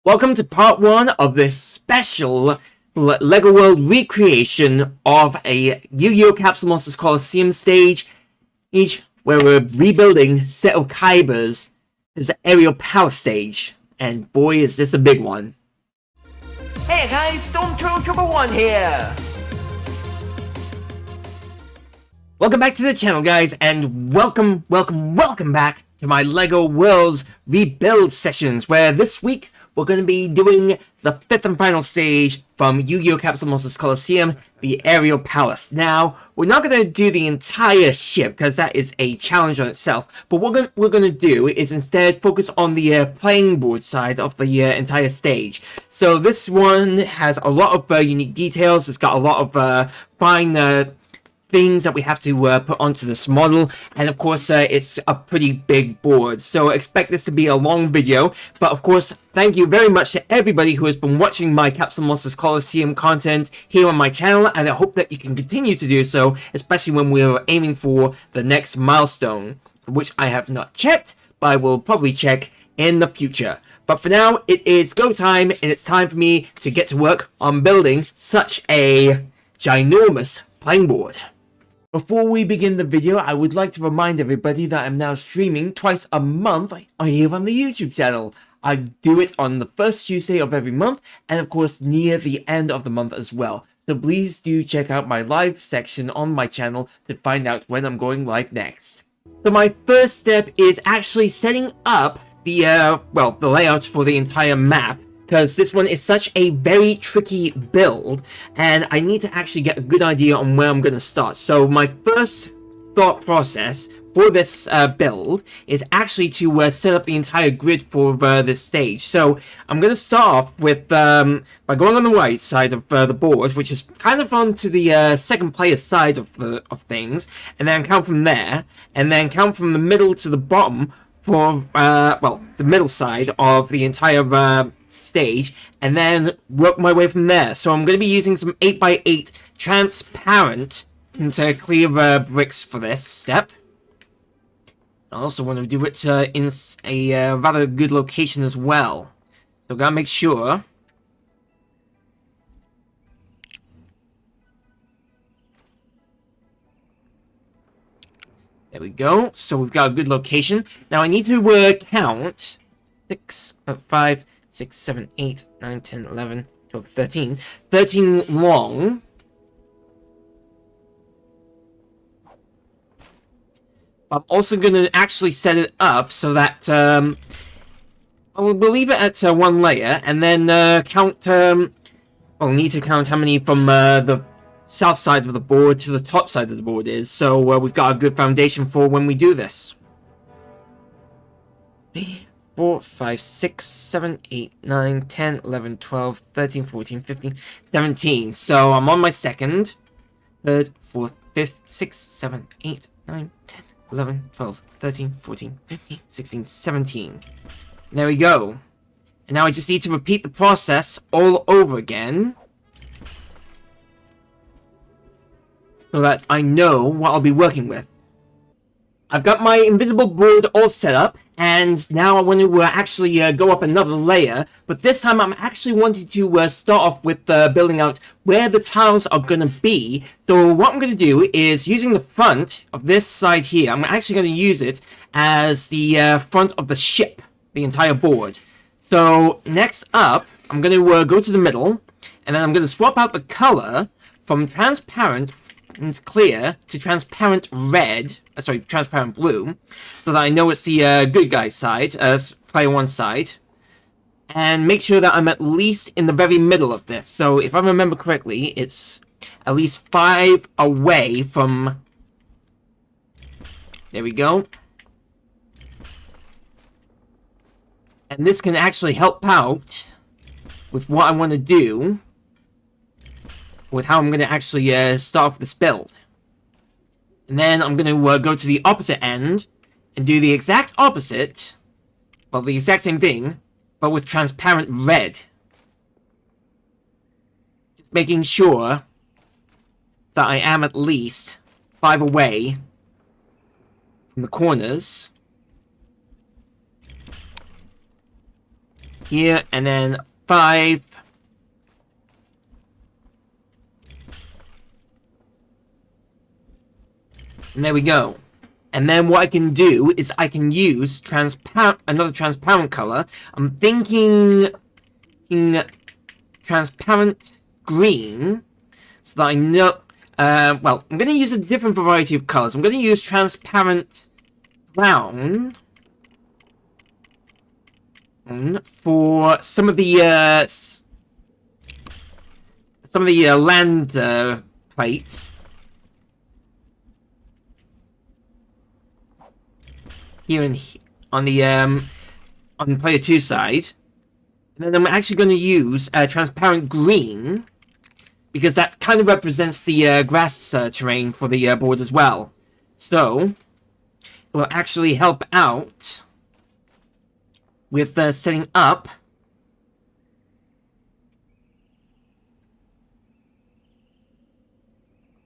Welcome to part 1 of this special LEGO World recreation of a Yu-Gi-Oh! Capsule Monsters Coliseum stage, where we're rebuilding Seto Kaiba's aerial power stage. And boy, is this a big one. Hey guys, Stormtrooper 1 here! Welcome back to the channel, guys, and welcome back to my LEGO Worlds rebuild sessions, where this week we're going to be doing the 5th and final stage from Yu-Gi-Oh! Capsule Monsters Coliseum, the Aerial Palace. Now, we're not going to do the entire ship, because that is a challenge on itself, but what we're going to do is instead focus on the playing board side of the entire stage. So this one has a lot of unique details. It's got a lot of fine things that we have to put onto this model, and of course it's a pretty big board, so expect this to be a long video. But of course, thank you very much to everybody who has been watching my Capsule Monsters Coliseum content here on my channel, and I hope that you can continue to do so, especially when we're aiming for the next milestone, which I have not checked, but I will probably check in the future. But for now, it is go time, and it's time for me to get to work on building such a ginormous playing board. Before we begin the video, I would like to remind everybody that I'm now streaming twice a month here on the YouTube channel. I do it on the first Tuesday of every month, and of course near the end of the month as well. So please do check out my live section on my channel to find out when I'm going live next. So my first step is actually setting up the layout for the entire map, because this one is such a very tricky build, and I need to actually get a good idea on where I'm going to start. So my first thought process for this build is actually to set up the entire grid for this stage. So I'm going to start off with by going on the right side of the board, which is kind of onto the second player side of things, and then count from there, and then count from the middle to the bottom for the middle side of the entire stage, and then work my way from there. So I'm going to be using some 8x8 transparent into clear bricks for this step. I also want to do it in a rather good location as well. So gotta make sure. There we go. So we've got a good location. Now I need to count 5, 6, 7, 8, 9, 10, 11, 12, 13. 13 long. I'm also going to actually set it up so that we'll leave it at one layer, and then count. We'll need to count how many from the south side of the board to the top side of the board is, so we've got a good foundation for when we do this. 4, 5, 6, 7, 8, 9, 10, 11, 12, 13, 14, 15, 17. So I'm on my second, third, fourth, fifth, 6, 7, 8, 9, 10, 11, 12, 13, 14, 15, 16, 17. There we go. And now I just need to repeat the process all over again, so that I know what I'll be working with. I've got my invisible board all set up, and now I want to actually go up another layer, but this time I'm actually wanting to start off with building out where the tiles are going to be. So what I'm going to do is, using the front of this side here, I'm actually going to use it as the front of the ship, the entire board. So next up, I'm going to go to the middle, and then I'm going to swap out the color from transparent and clear to transparent red, transparent blue, so that I know it's the good guy side, player one side, and make sure that I'm at least in the very middle of this. So if I remember correctly, it's at least 5 away from, there we go, and this can actually help out with what I want to do, with how I'm going to actually start off this build. And then I'm going to go to the opposite end and do the exact opposite, well, the exact same thing, but with transparent red. Just making sure that I am at least 5 away from the corners. here, and then 5. And there we go. And then what I can do is I can use another transparent color. I'm thinking transparent green, so that I know. Well, I'm going to use a different variety of colors. I'm going to use transparent brown for some of the land plates here on the player 2 side. And then I'm actually going to use transparent green, because that kind of represents the grass terrain for the board as well. So it will actually help out with setting up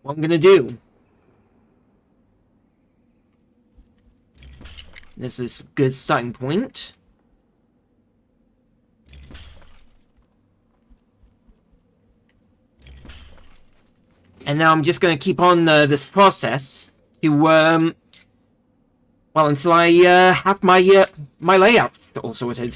what I'm going to do. This is a good starting point. And now I'm just going to keep on this process to, well, until I have my my layout all sorted.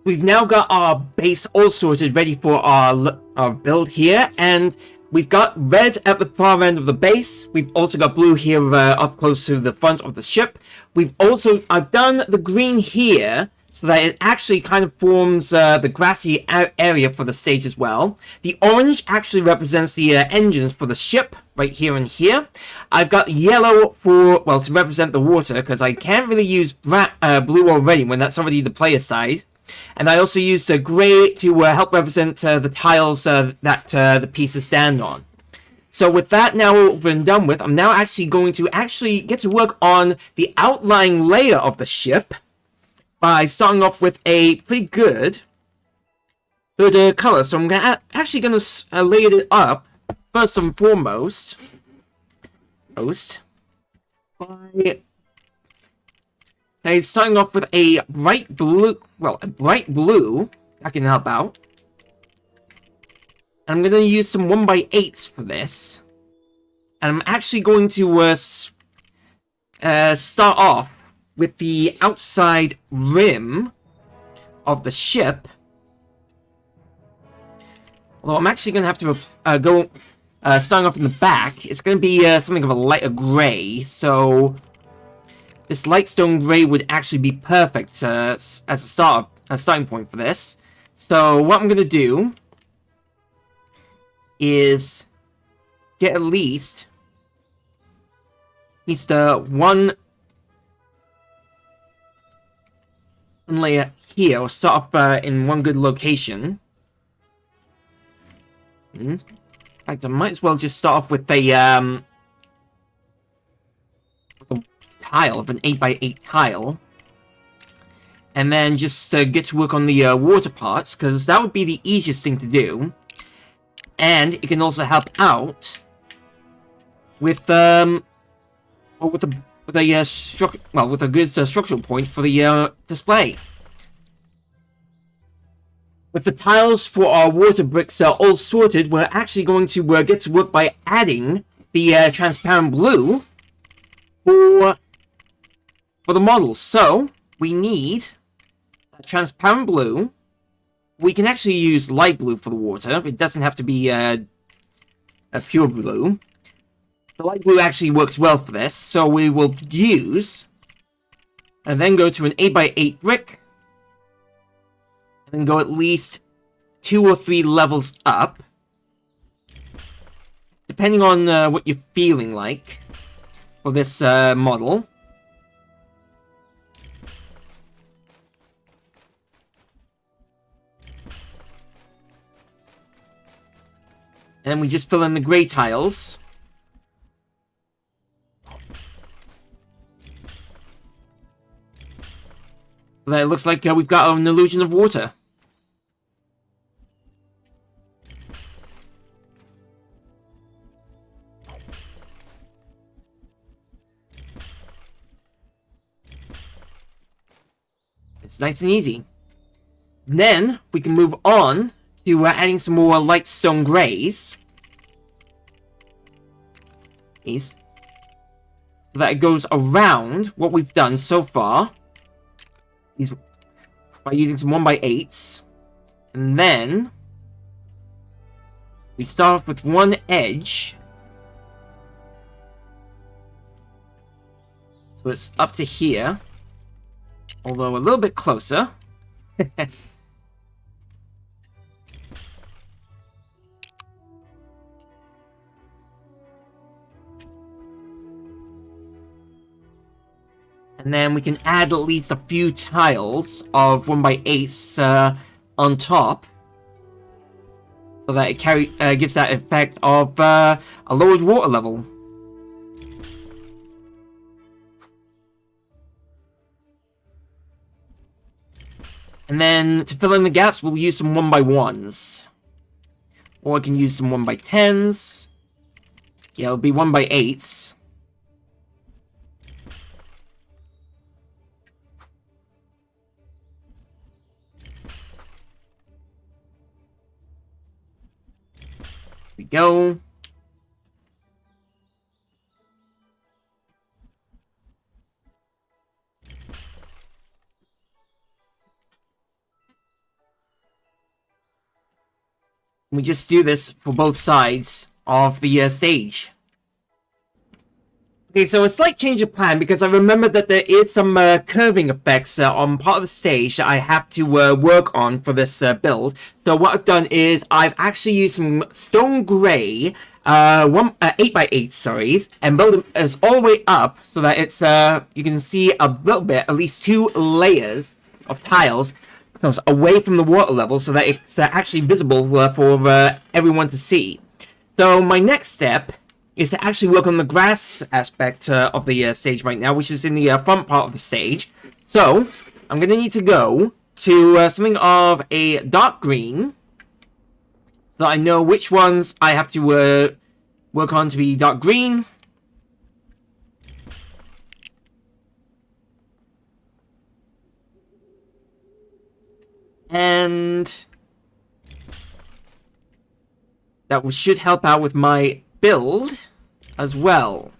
We've now got our base all sorted, ready for our build here, and we've got red at the far end of the base. We've also got blue here up close to the front of the ship. I've done the green here, so that it actually kind of forms the grassy area for the stage as well. The orange actually represents the engines for the ship, right here and here. I've got yellow for, well, to represent the water, because I can't really use blue already when that's already the player side. And I also used grey to help represent the tiles that the pieces stand on. So with that now over and done with, I'm now actually going to get to work on the outlying layer of the ship, by starting off with a pretty good color. So I'm actually going to lay it up first and foremost by starting off with a bright blue. Well, a bright blue that can help out. And I'm going to use some 1x8s for this, and I'm actually going to start off with the outside rim of the ship. Although I'm actually going to have to go starting off in the back. It's going to be something of a lighter grey, so this light stone grey would actually be perfect as a starting point for this. So what I'm going to do is get at least one layer here. I'll start off in one good location. In fact, I might as well just start off with a tile, of an 8x8 tile, and then just get to work on the water parts, because that would be the easiest thing to do, and it can also help out with a good structural point for the display. With the tiles for our water bricks all sorted, we're actually going to get to work by adding the transparent blue for the models. So we need a transparent blue. We can actually use light blue for the water. It doesn't have to be a pure blue. The light blue actually works well for this, so we will use and then go to an 8x8 brick, and then go at least 2 or 3 levels up, depending on what you're feeling like for this model. And then we just fill in the gray tiles. It looks like we've got an illusion of water. It's nice and easy. Then we can move on to adding some more light stone grays. These. So that it goes around what we've done so far. These by using some 1x8s. And then we start off with one edge. So it's up to here. Although a little bit closer. And then we can add at least a few tiles of 1x8s on top. So that it gives that effect of a lowered water level. And then to fill in the gaps, we'll use some 1x1s. Or I can use some 1x10s. Yeah, it'll be 1x8s. We go. We just do this for both sides of the stage. Okay, so a slight change of plan because I remember that there is some curving effects on part of the stage that I have to work on for this build. So what I've done is I've actually used some stone grey 8x8 sorry, and build them as all the way up so that it's you can see a little bit, at least 2 layers of tiles away from the water level so that it's actually visible for everyone to see. So my next step is to actually work on the grass aspect of the stage right now, which is in the front part of the stage. So I'm going to need to go to something of a dark green so I know which ones I have to work on to be dark green. And that should help out with my build as well.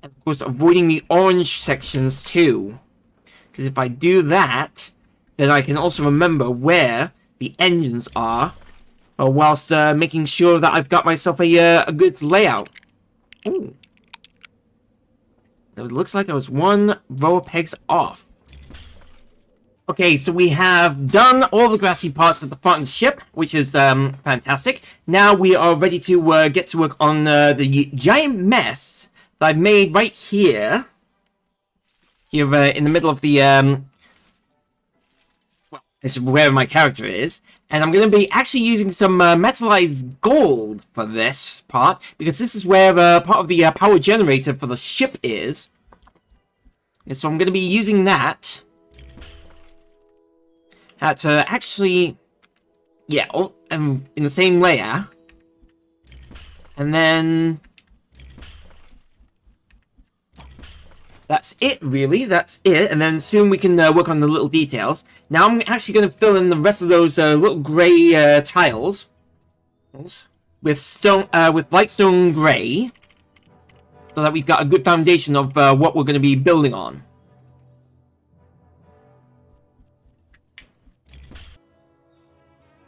And of course, avoiding the orange sections too. Because if I do that, then I can also remember where the engines are, whilst making sure that I've got myself a good layout. Ooh. It looks like I was 1 row of pegs off. Okay, so we have done all the grassy parts at the front of the ship, which is fantastic. Now we are ready to get to work on the giant mess that I've made right here. Here in the middle of the, well, this is where my character is. And I'm going to be actually using some metallized gold for this part, because this is where part of the power generator for the ship is. And so I'm going to be using that. That's actually, yeah, in the same layer. And then that's it, really. That's it. And then soon we can work on the little details. Now I'm actually going to fill in the rest of those little grey tiles with stone, with light stone grey, so that we've got a good foundation of what we're going to be building on.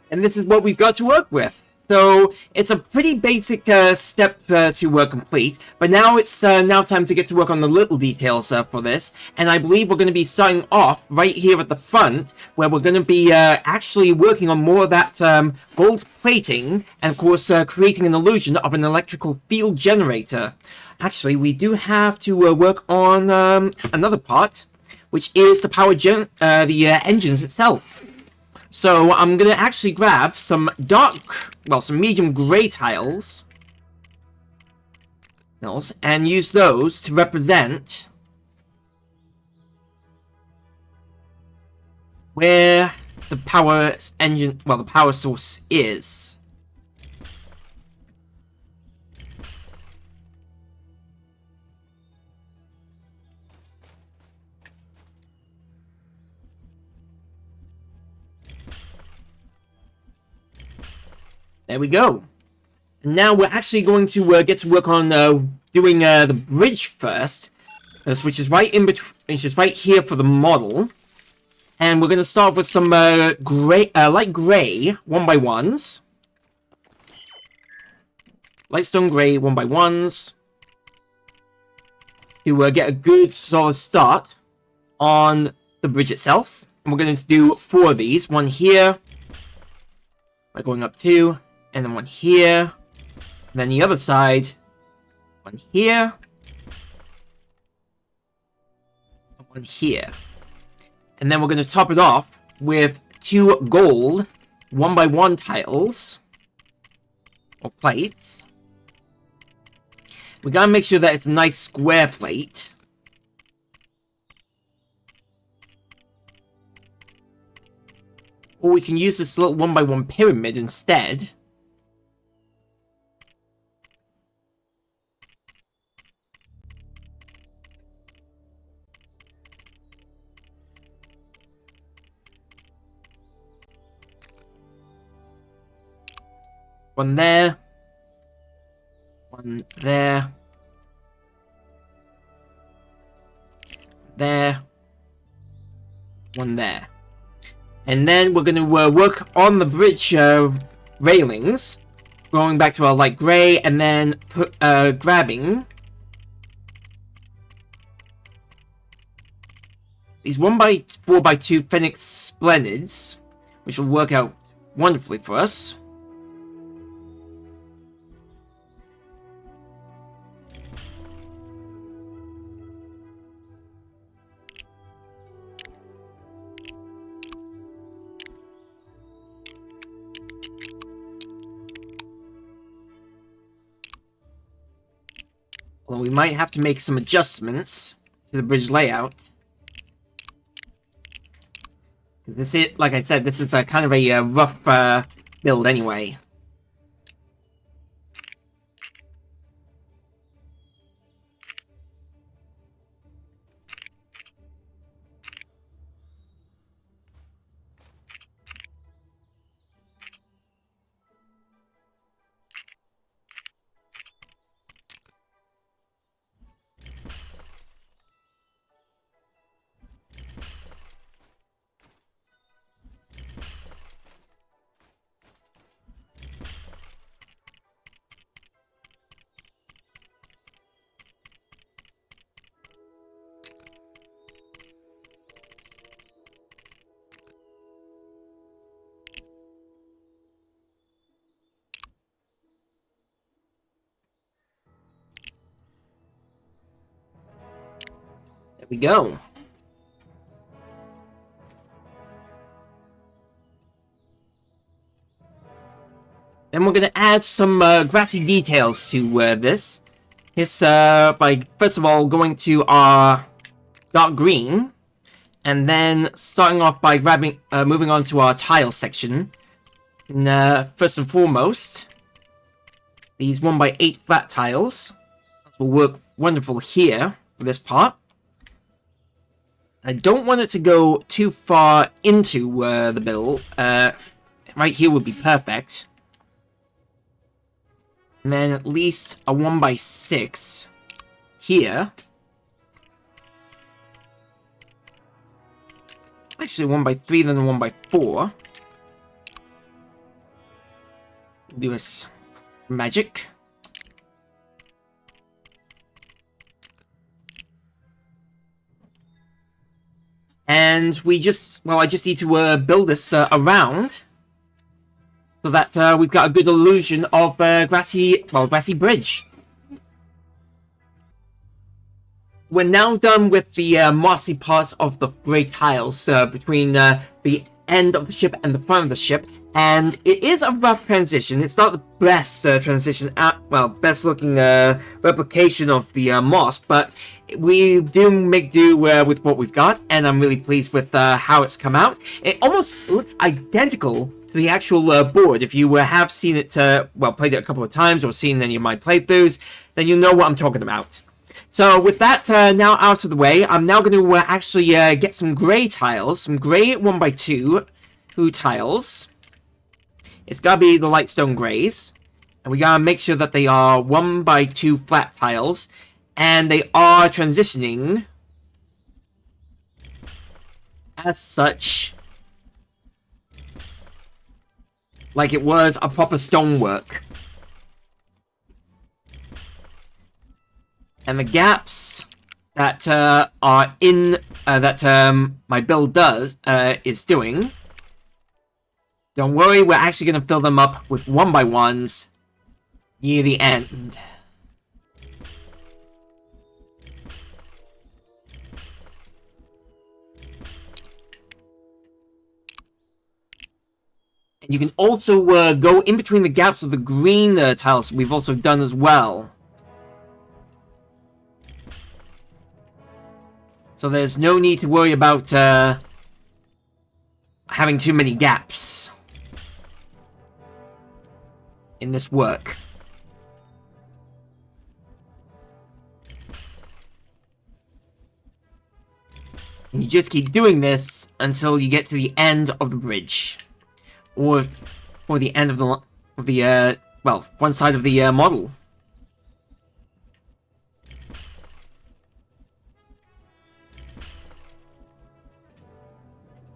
And this is what we've got to work with. So it's a pretty basic step to complete, but now it's now time to get to work on the little details for this. And I believe we're going to be starting off right here at the front, where we're going to be actually working on more of that gold plating, and of course creating an illusion of an electrical field generator. Actually, we do have to work on another part, which is the power the engines itself. So I'm going to actually grab some some medium grey tiles, and use those to represent where the power engine, the power source is. There we go. And now we're actually going to get to work on doing the bridge first, which is right in between, which is right here for the model. And we're going to start with some light gray 1x1s. Light stone gray 1x1s. To get a good solid start on the bridge itself. And we're going to do 4 of these. One here. By going up 2. And then one here. And then the other side. One here. And one here. And then we're going to top it off with 2 gold 1x1 tiles. Or plates. We gotta make sure that it's a nice square plate. Or we can use this little 1x1 pyramid instead. One there. One there. There. One there. And then we're going to work on the bridge railings. Going back to our light grey and then grabbing these 1x4x2 Phoenix Splendids, which will work out wonderfully for us. Well, we might have to make some adjustments to the bridge layout. This is, like I said, this is a kind of a rough build anyway. There we go. Then we're going to add some grassy details to this. This by first of all going to our dark green, and then starting off by grabbing, moving on to our tile section. And, first and foremost, these 1x8 flat tiles will work wonderful here for this part. I don't want it to go too far into the build. Right here would be perfect. And then at least a 1x6 here. Actually, 1x3, then a 1x4. Do this magic. And we just, well, I just need to build this around so that we've got a good illusion of grassy bridge. We're now done with the mossy parts of the grey tiles between the end of the ship and the front of the ship, and it is a rough transition. It's not the best transition, best looking replication of the moss, but we do make do with what we've got, and I'm really pleased with how it's come out. It almost looks identical to the actual board. If you have seen it, played it a couple of times or seen any of my playthroughs, then you know what I'm talking about. So with that now out of the way, I'm now going to actually get some grey tiles, some grey 1x2 tiles. it's gotta be the light stone grays. And we gotta make sure that they are 1x2 flat tiles. And they are transitioning as such, like it was a proper stonework. And the gaps that are in that my build is doing. Don't worry, we're actually going to fill them up with 1x1s near the end. And you can also go in between the gaps of the green tiles we've also done as well. So there's no need to worry about having too many gaps in this work. And you just keep doing this until you get to the end of the bridge. Or the end of the well, one side of the model.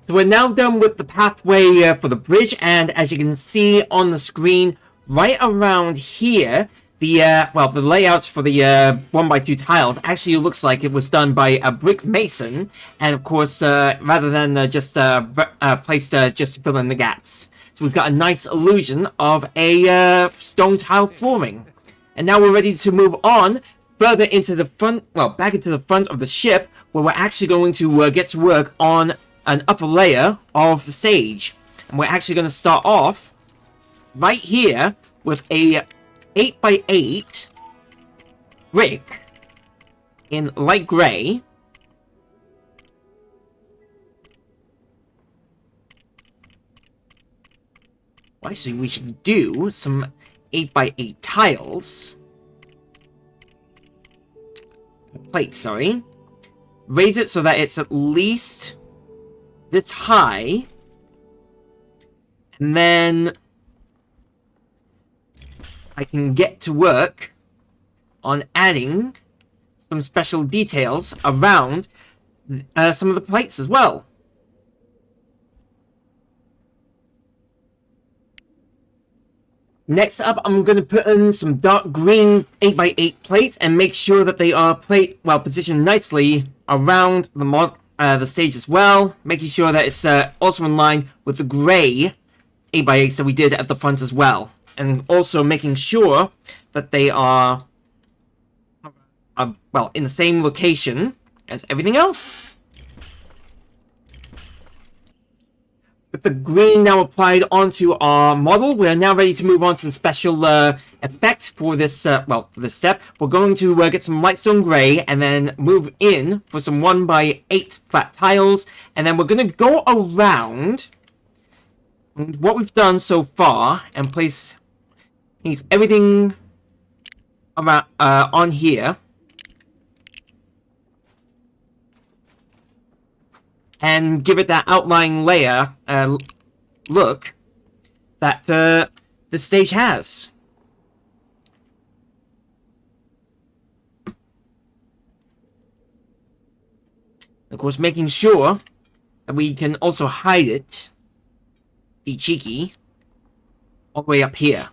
So we're now done with the pathway for the bridge, and as you can see on the screen, right around here, the well, the layouts for the 1x2 tiles actually looks like it was done by a brick mason, and of course, rather than just placed just to fill in the gaps. So we've got a nice illusion of a stone tile flooring. And now we're ready to move on further into the front, well, back into the front of the ship, where we're actually going to get to work on an upper layer of the stage. And we're actually going to start off right here with a 8x8 brick in light grey. Well, actually, we should do some 8x8 tiles. Plate, sorry. Raise it so that it's at least this high. And then I can get to work on adding some special details around some of the plates as well. Next up, I'm going to put in some dark green 8x8 plates and make sure that they are positioned nicely around the stage as well, making sure that it's also in line with the grey 8x8s that we did at the front as well, and also making sure that they are well, in the same location as everything else. With the green now applied onto our model, we are now ready to move on to some special effects for this, for this step. We're going to get some lightstone grey and then move in for some 1x8 flat tiles. And then we're going to go around what we've done so far and place everything around, on here. And give it that outlying layer look that the stage has. Of course, making sure that we can also hide it, be cheeky, all the way up here.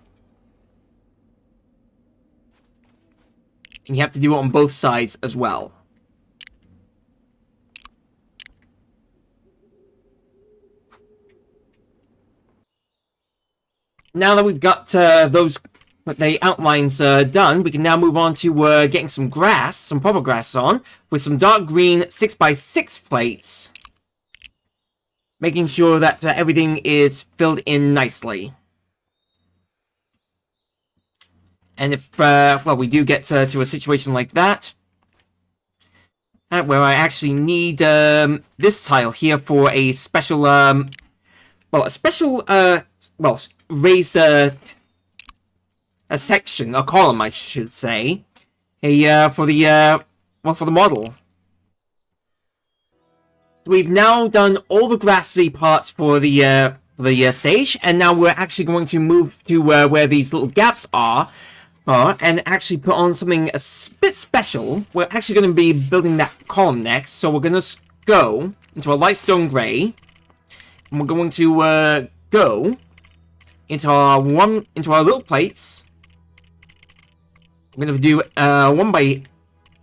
And you have to do it on both sides as well. Now that we've got the outlines done, we can now move on to getting some grass, some proper grass on, with some dark green 6x6 plates. Making sure that everything is filled in nicely. And if, well, we do get to a situation like that, where I actually need this tile here for a special, raised a section, a column, I should say, for the model. So we've now done all the grassy parts for the for the stage, and now we're actually going to move to where these little gaps are, and actually put on something a bit special. We're actually going to be building that column next, so we're going to go into a light stone gray, and we're going to go into our little plates. We're going to do 1 by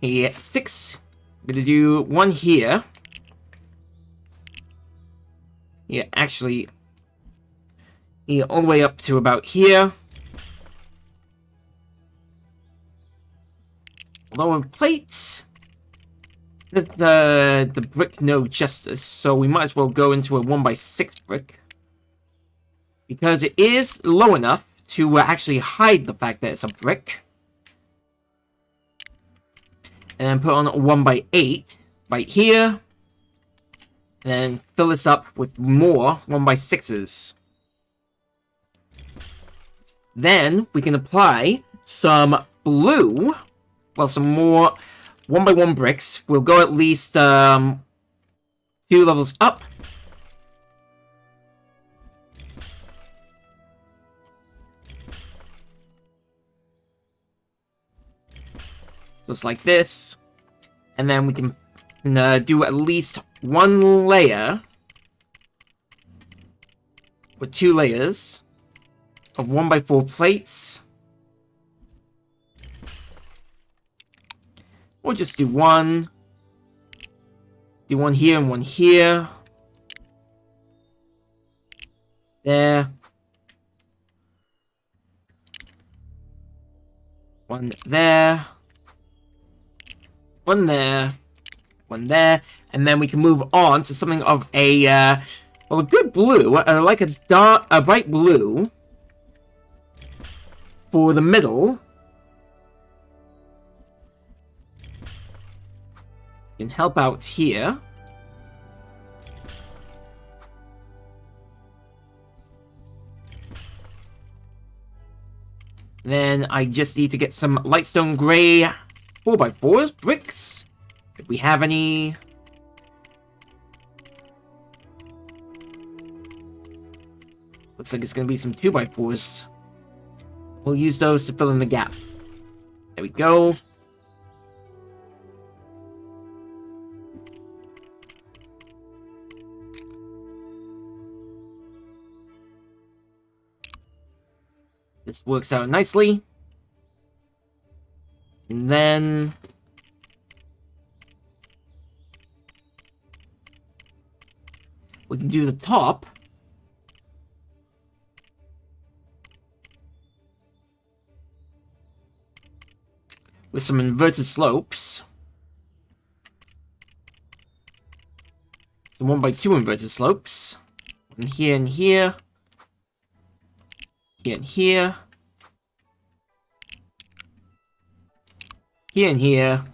6. We're going to do one here. Yeah, actually, yeah, all the way up to about here. Lower plates. The brick no justice, so we might as well go into a 1 by 6 brick. Because it is low enough to actually hide the fact that it's a brick. And then put on a 1 by 8 right here. And then fill this up with more 1 by 6s. Then we can apply some blue. Well, some more 1 by 1 bricks. We'll go at least 2 levels up. Just like this. And then we can do at least 1 layer. With 2 layers of 1 by 4 plates. We'll just do 1. Do 1 here and 1 here. There. 1 there. 1 there. 1 there. And then we can move on to something of a, well, a good blue. Like a bright blue. For the middle. Can help out here. Then I just need to get some lightstone gray 4x4s bricks. If we have any. Looks like it's going to be some 2x4s. We'll use those to fill in the gap. There we go. This works out nicely. And then we can do the top. With some inverted slopes. So 1 by 2 inverted slopes. And here and here. Here and here. Here and here.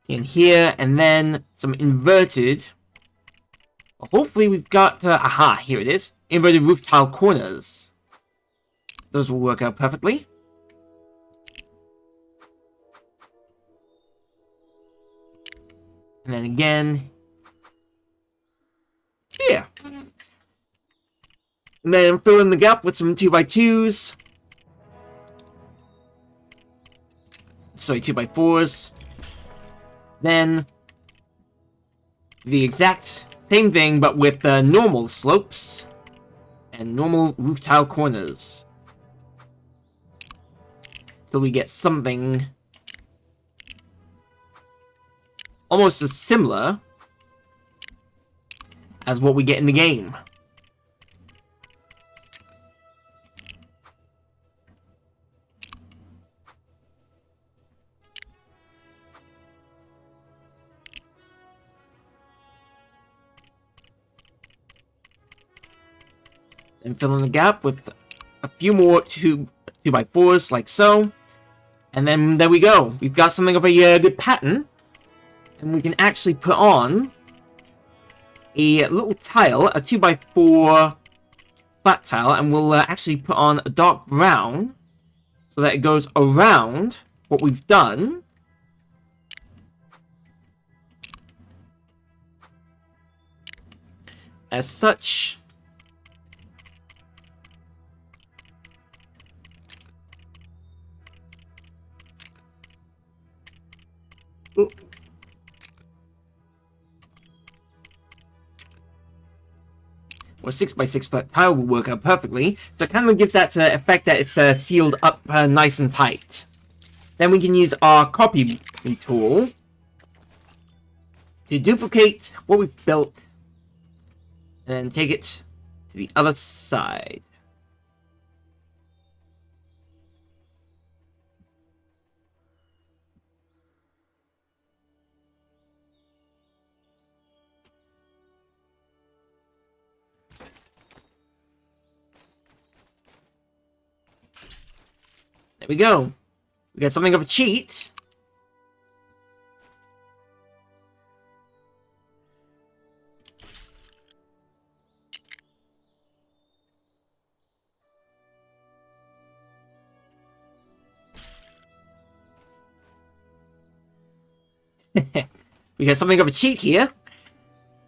Here and here. And then some inverted. Hopefully we've got, aha, here it is. Inverted roof tile corners. Those will work out perfectly. And then again. Here. And then fill in the gap with some 2x2s. Sorry, 2x4s. Then the exact same thing, but with normal slopes and normal roof tile corners. So we get something almost as similar as what we get in the game. And fill in the gap with a few more 2x4s like so. And then there we go. We've got something of a good pattern. And we can actually put on a little tile, a 2x4 flat tile, and we'll actually put on a dark brown so that it goes around what we've done. as such. Ooh. Or 6x6 tile will work out perfectly, so it kind of gives that effect that it's sealed up nice and tight. Then we can use our copy tool to duplicate what we've built and take it to the other side. There we go. We got something of a cheat. We got something of a cheat here.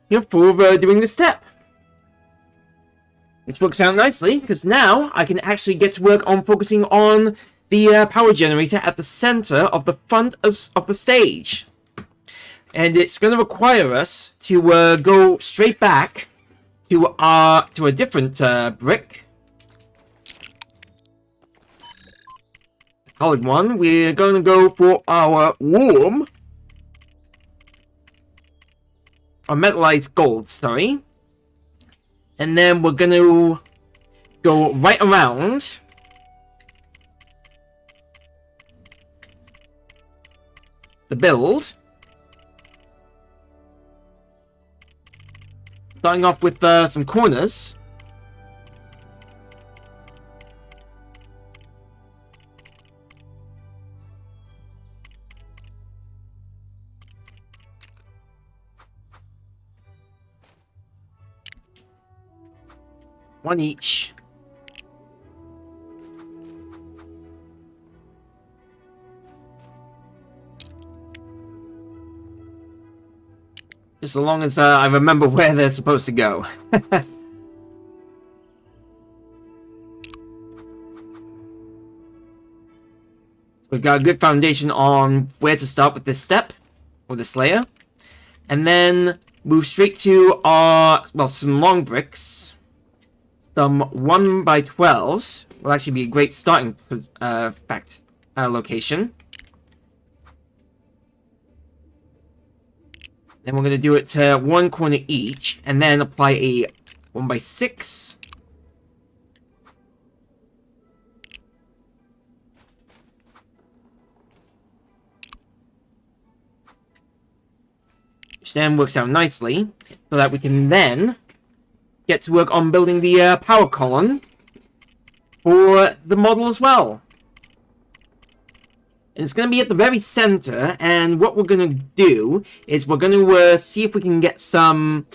For doing this step. Which works out nicely, because now I can actually get to work on focusing on the power generator at the center of the front of the stage. And it's going to require us to go straight back to a different brick. A colored one. We're going to go for our warm. Or metallized gold, sorry. And then we're going to go right around. The build. Starting off with some corners. One each. Just as long as I remember where they're supposed to go. We've got a good foundation on where to start with this step, or this layer. And then move straight to our, well, some long bricks. Some 1x12s will actually be a great starting location. Then we're going to do it to one corner each, and then apply a 1x6. Which then works out nicely, so that we can then get to work on building the power column for the model as well. And it's going to be at the very center, and what we're going to do is we're going to see if we can get some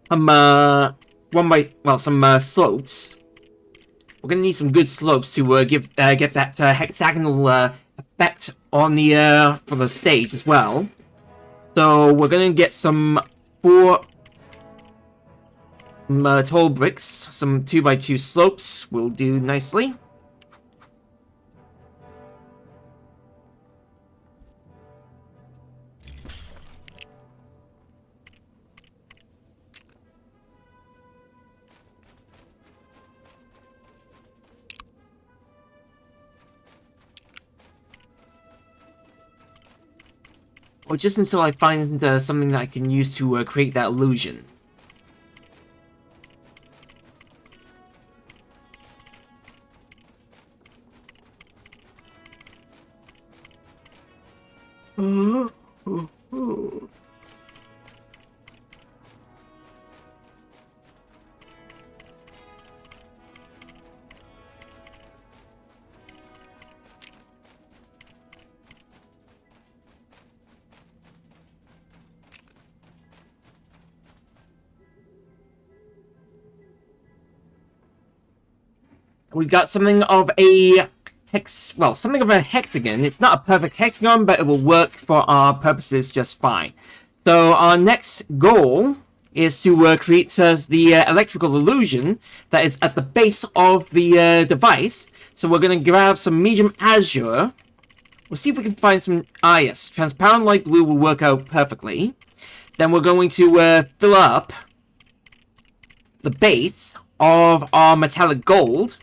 slopes. We're going to need some good slopes to get that hexagonal effect on the for the stage as well. So we're going to get some tall bricks, some 2x2 slopes will do nicely. Or just until I find something that I can use to create that illusion. We've got something of a something of a hexagon. It's not a perfect hexagon, but it will work for our purposes just fine. So our next goal is to create the electrical illusion that is at the base of the device. So we're going to grab some medium azure. We'll see if we can find some... Ah, yes. Transparent light blue will work out perfectly. Then we're going to fill up the base of our metallic gold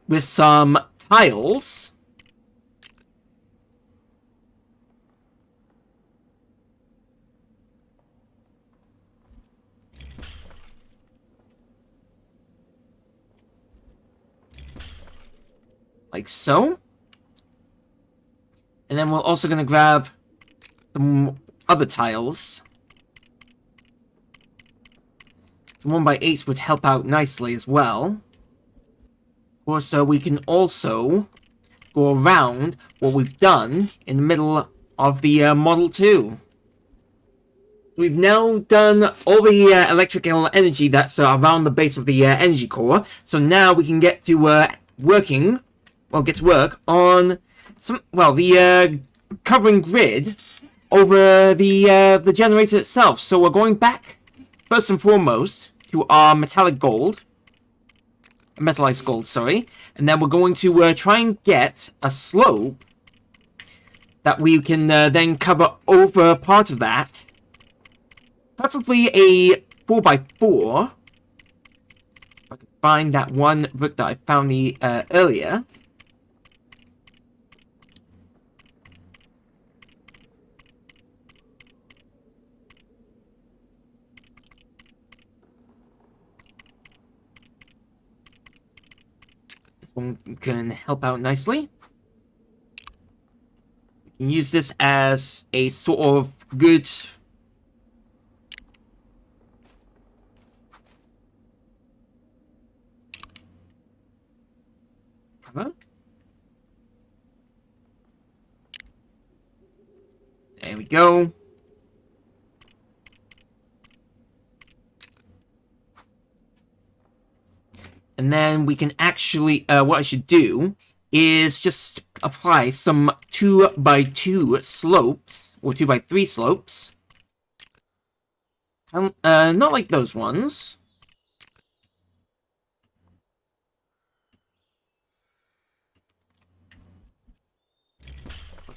with some tiles. Like so. And then we're also going to grab some other tiles. Some 1x8s would help out nicely as well. Or so we can also go around what we've done in the middle of the Model 2. We've now done all the electrical energy that's around the base of the energy core. So now we can get to get to work on the covering grid over the generator itself. So we're going back first and foremost to our metalized gold, sorry, and then we're going to try and get a slope that we can then cover over part of that. Preferably a 4x4. If I can find that one brick that I found earlier. This one can help out nicely. We can use this as a sort of good... cover. There we go. And then we can actually, what I should do is just apply some 2x2 slopes, or 2x3 slopes. Not like those ones.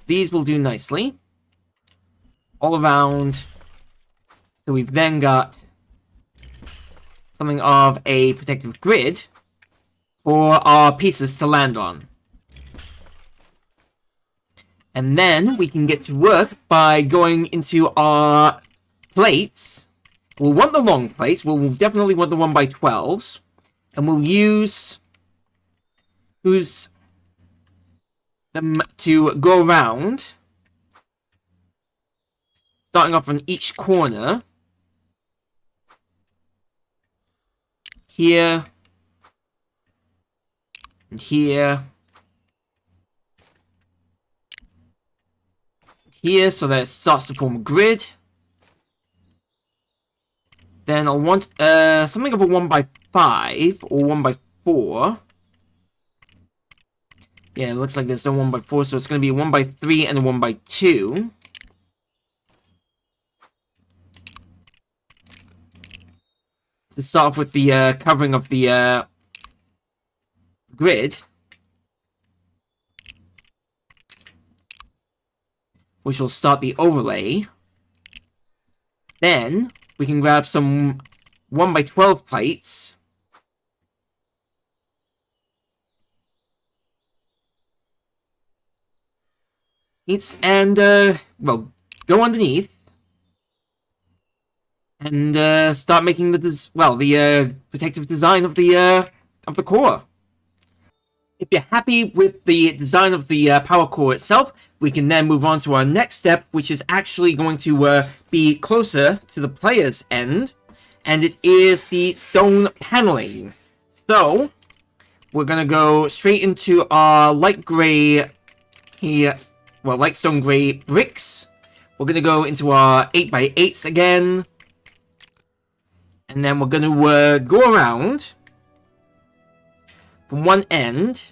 These will do nicely. All around. So we've then got something of a protective grid for our pieces to land on. And then we can get to work by going into our plates. We'll want the long plates. We'll definitely want the 1x12s. And we'll use them to go around, starting off on each corner. Here. And here. Here, so that it starts to form a grid. Then I'll want something of a 1x5 or 1x4. Yeah, it looks like there's no 1x4, so it's going to be a 1x3 and a 1x2. To start off with the covering of the grid, which will start the overlay. Then we can grab some 1x12 plates. And, well, go underneath. And start making the protective design of the core. If you're happy with the design of the power core itself, we can then move on to our next step, which is actually going to be closer to the player's end, and it is the stone paneling. So, we're going to go straight into our light gray here, well, light stone gray bricks. We're going to go into our 8x8s again, and then we're going to go around from one end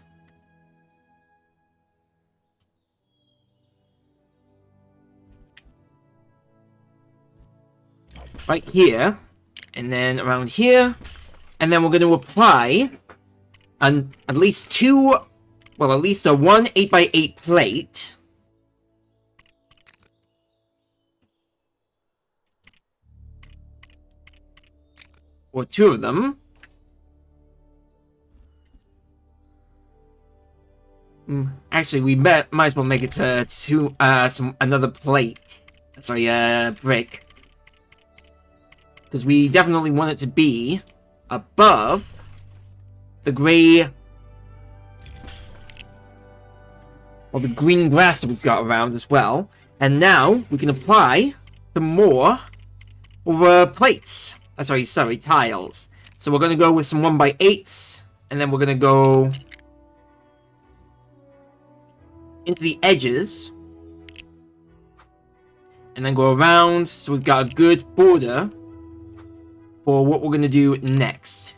right here, And then around here. And then we're going to apply at least two, well, at least a 1 8x8 plate. Or two of them. Actually, we might as well make it to another plate. Sorry, brick. Because we definitely want it to be above the gray, or the green grass that we've got around as well. And now we can apply some more plates. Sorry, tiles. So we're going to go with some 1x8s, and then we're going to go into the edges, and then go around, so we've got a good border for what we're going to do next.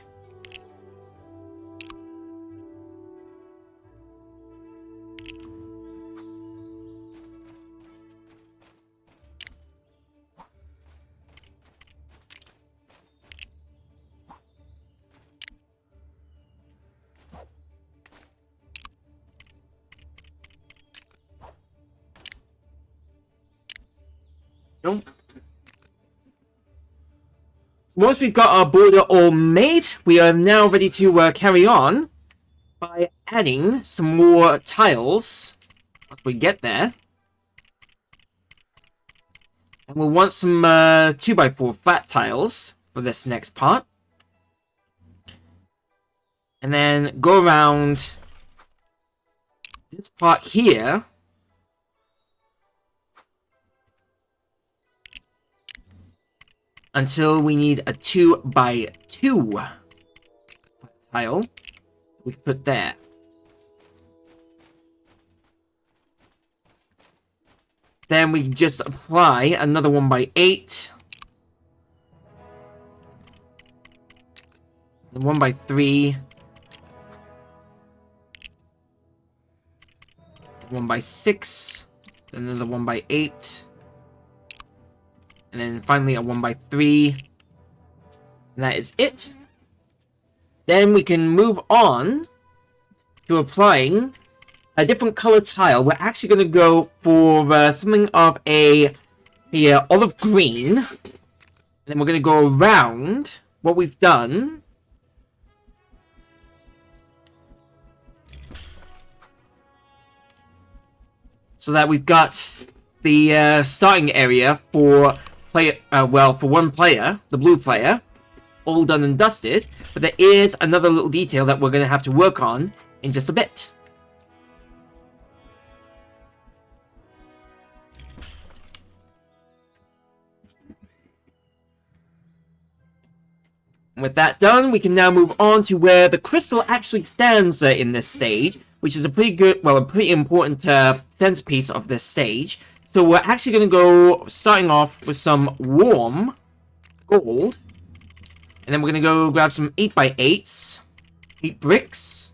Nope. Once we've got our border all made, we are now ready to carry on by adding some more tiles once we get there. And we'll want some 2x4 flat tiles for this next part. And then go around this part here. Until we need a 2x2 tile we can put there. Then we just apply another 1x8. Then 1x3. 1x6. Then another 1x8. And then finally a 1x3. And that is it. Then we can move on to applying a different color tile. We're actually going to go for something of a olive green. And then we're going to go around what we've done. So that we've got the starting area for for one player, the blue player, all done and dusted. But there is another little detail that we're going to have to work on in just a bit. With that done, we can now move on to where the crystal actually stands in this stage, which is a pretty important centerpiece of this stage. So we're actually going to go starting off with some warm gold. And then we're going to go grab some 8x8s, 8 bricks.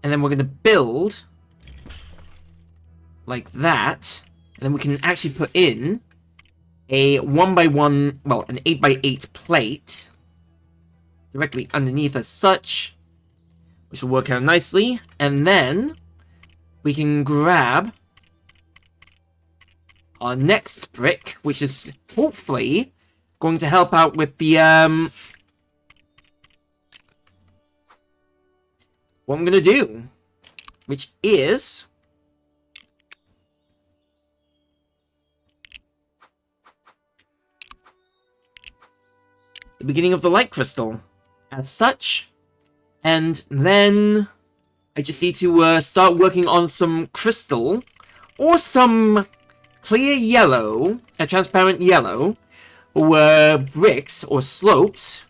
And then we're going to build like that. And then we can actually put in a 1x1, well, an 8x8 plate directly underneath as such, which will work out nicely. And then we can grab our next brick, which is hopefully going to help out with the what I'm gonna do, which is the beginning of the light crystal as such. And then I just need to start working on some crystal or some clear yellow, a transparent yellow, or bricks or slopes,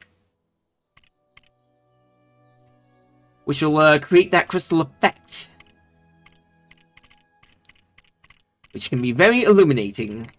which will create that crystal effect, which can be very illuminating.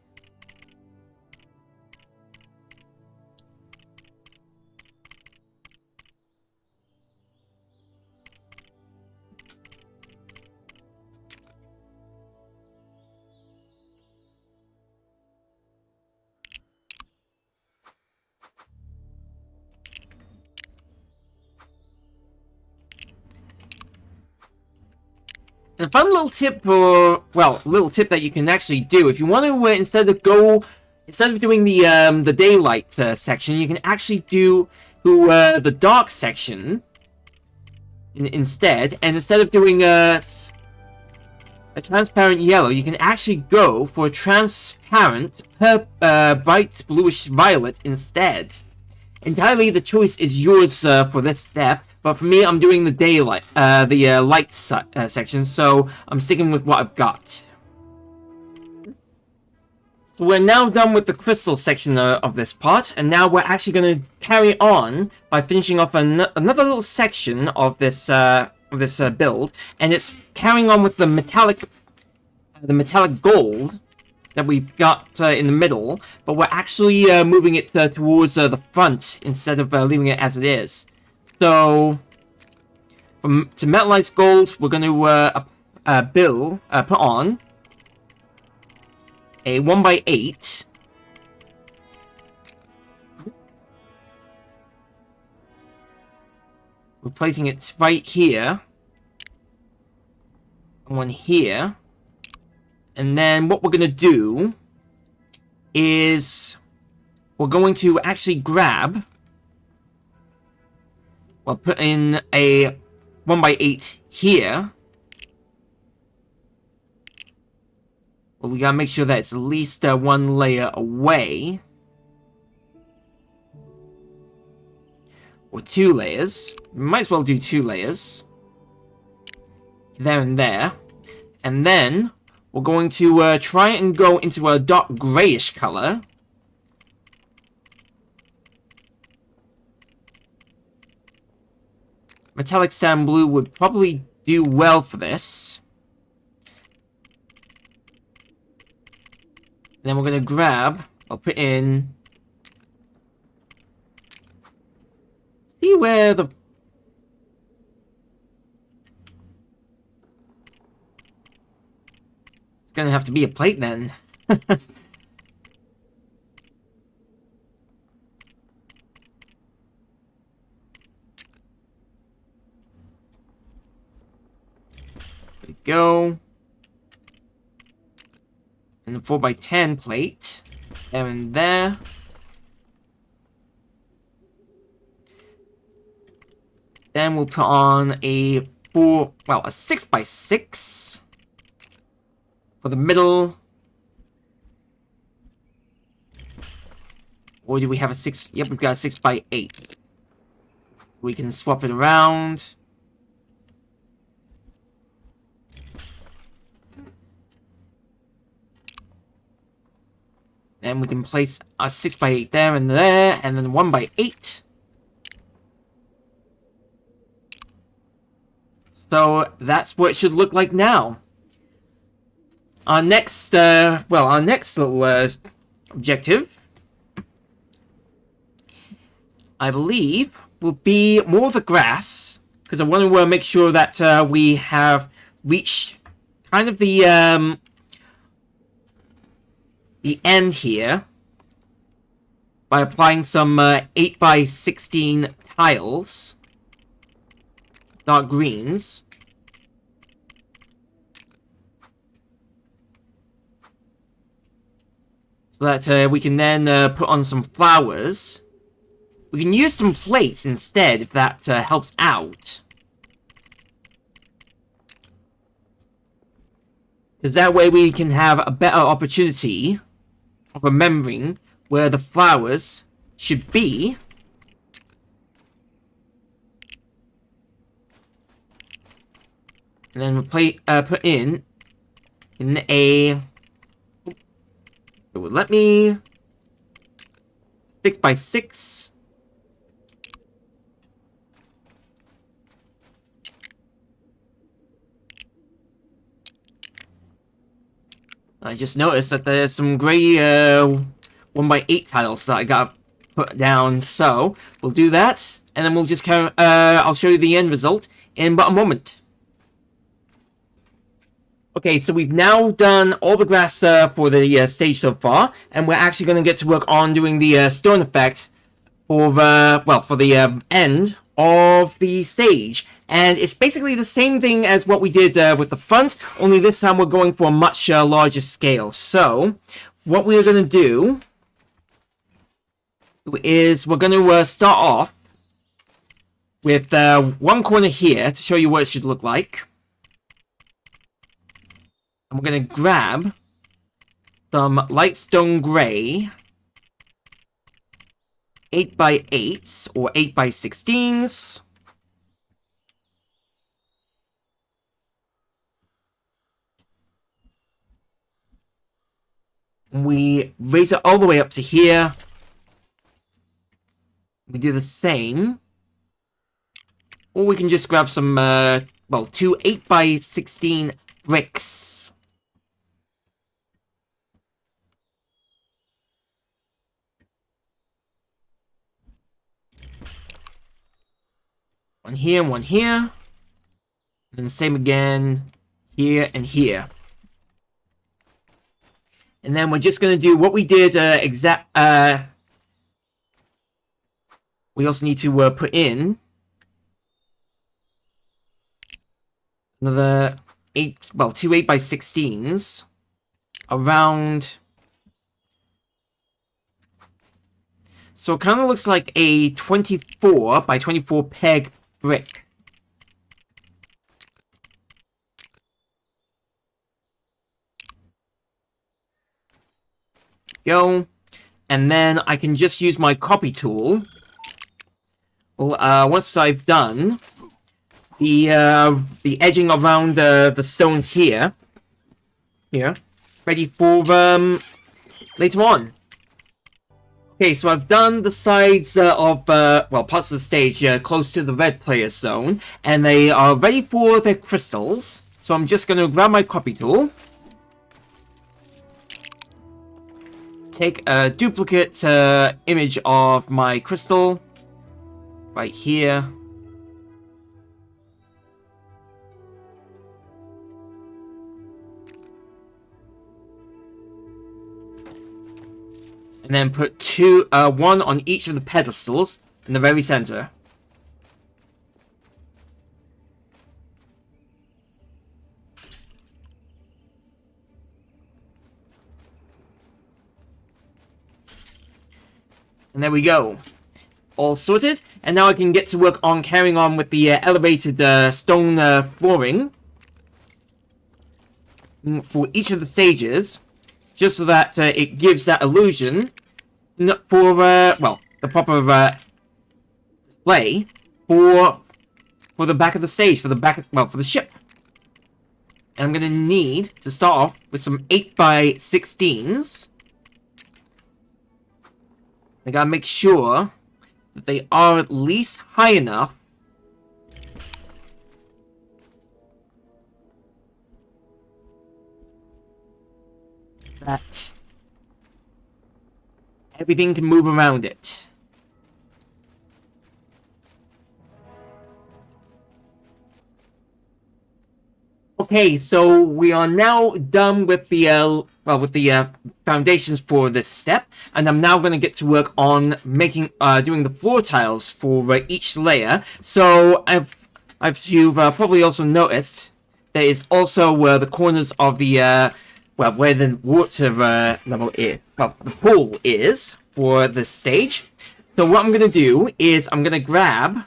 a fun little tip, or well, little tip that you can actually do if you want to instead of doing the daylight section, you can actually do the dark section instead, and instead of doing a transparent yellow, you can actually go for a transparent bright bluish violet instead. Entirely the choice is yours for this step, but for me, I'm doing the daylight, light section, so I'm sticking with what I've got. So we're now done with the crystal section of this part, and now we're actually going to carry on by finishing off another little section of this build, and it's carrying on with the metallic gold that we've got in the middle, but we're actually moving it towards the front instead of leaving it as it is. So, to metallized gold, we're going to put on a 1x8. We're placing it right here. And one here. And then what we're going to do is we're going to actually grab, we'll put in a 1x8 here. Well, we gotta make sure that it's at least one layer away. Or 2 layers. We might as well do 2 layers. There and there. And then we're going to try and go into a dark grayish color. Metallic sand blue would probably do well for this. And then we're going to grab, I'll put in, see where the, it's going to have to be a plate then. There we go. And the 4x10 plate. There and there. Then we'll put on a 6x6 for the middle. Or do we have a 6? Yep, we've got a 6x8. We can swap it around. Then we can place a 6x8 there, and then 1x8. So that's what it should look like now. Our next, little objective, I believe, will be more of the grass, because I want to make sure that we have reached kind of the end here by applying some 8x16 tiles, dark greens. So that we can then put on some flowers. We can use some plates instead if that helps out. Because that way we can have a better opportunity of remembering where the flowers should be. And then we'll put in a... It would let me... 6x6. I just noticed that there's some gray 1x8 tiles that I got put down, so we'll do that, and then we'll just I'll show you the end result in about a moment. Okay, so we've now done all the grass for the stage so far, and we're actually going to get to work on doing the stone effect for the end of the stage. And it's basically the same thing as what we did with the front, only this time we're going for a much larger scale. So, what we're going to do is we're going to start off with one corner here to show you what it should look like. And we're going to grab some light stone gray 8x8s or 8x16s. We raise it all the way up to here. We do the same. Or we can just grab some, well, two 8x16 bricks. One here, one here. And the same again here and here. And then we're just going to do what we did we also need to put in another two 8x16s around. So it kind of looks like a 24x24 peg brick. Go. And then I can just use my copy tool. Well, once I've done the edging around the stones here, ready for later on. Okay, so I've done the sides of parts of the stage close to the red player zone, and they are ready for their crystals. So I'm just going to grab my copy tool, take a duplicate image of my crystal right here. And then put one on each of the pedestals in the very center. And there we go. All sorted. And now I can get to work on carrying on with the elevated stone flooring for each of the stages, just so that it gives that illusion for, the proper display for the back of the stage, for the ship. And I'm going to need to start off with some 8x16s. I gotta make sure that they are at least high enough that everything can move around it. Okay, so we are now done with the foundations for this step, and I'm now going to get to work on making doing the floor tiles for each layer. So I've you've probably also noticed there is also the corners of the where the water level is, the pool is for the stage. So what I'm going to do is I'm going to grab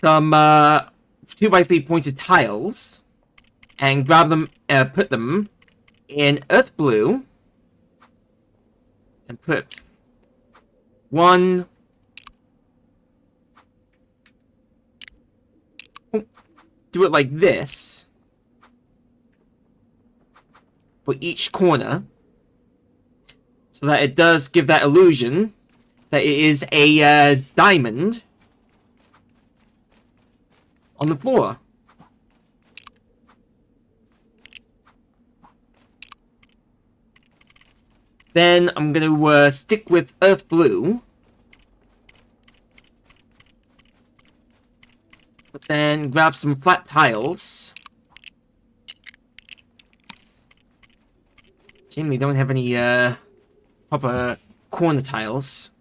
some 2x3 pointed tiles and grab them, put them in earth blue, and put one. Do it like this for each corner, so that it does give that illusion that it is a diamond on the floor. Then I'm going to stick with earth blue. But then grab some flat tiles. Shame we don't have any proper corner tiles.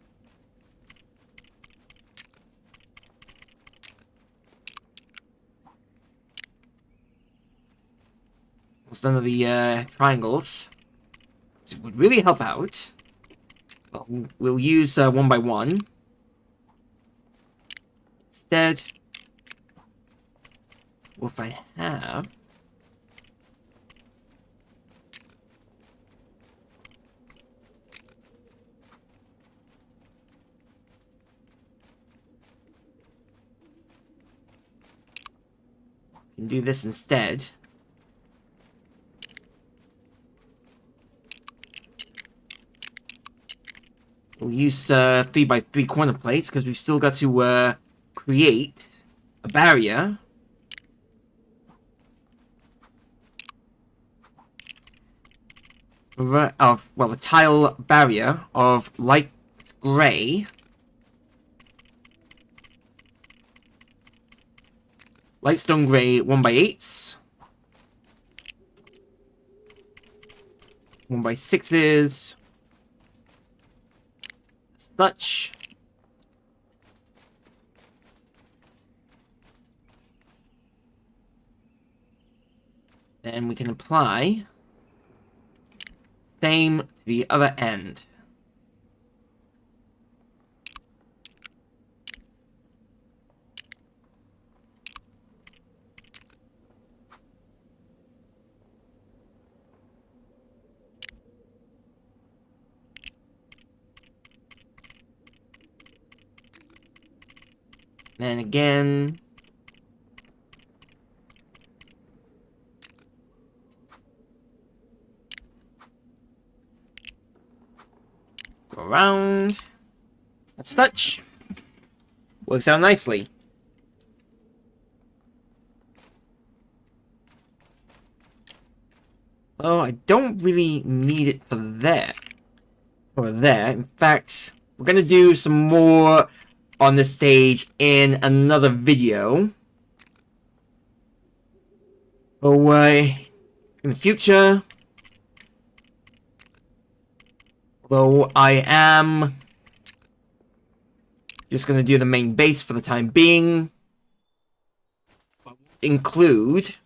almost none of the triangles. It would really help out. Well, we'll use one by one. Instead, what if I have... can do this instead. We'll use 3x3 corner plates because we've still got to create a barrier. Well, a tile barrier of light grey. Light stone grey 1x8s. 1x6s. Such. Then we can apply same to the other end. Then again. Go around. And such. Works out nicely. Oh, I don't really need it for there. Or there. In fact, we're gonna do some more on this stage in another video. Oh, in the future. Though I am just gonna do the main base for the time being. Include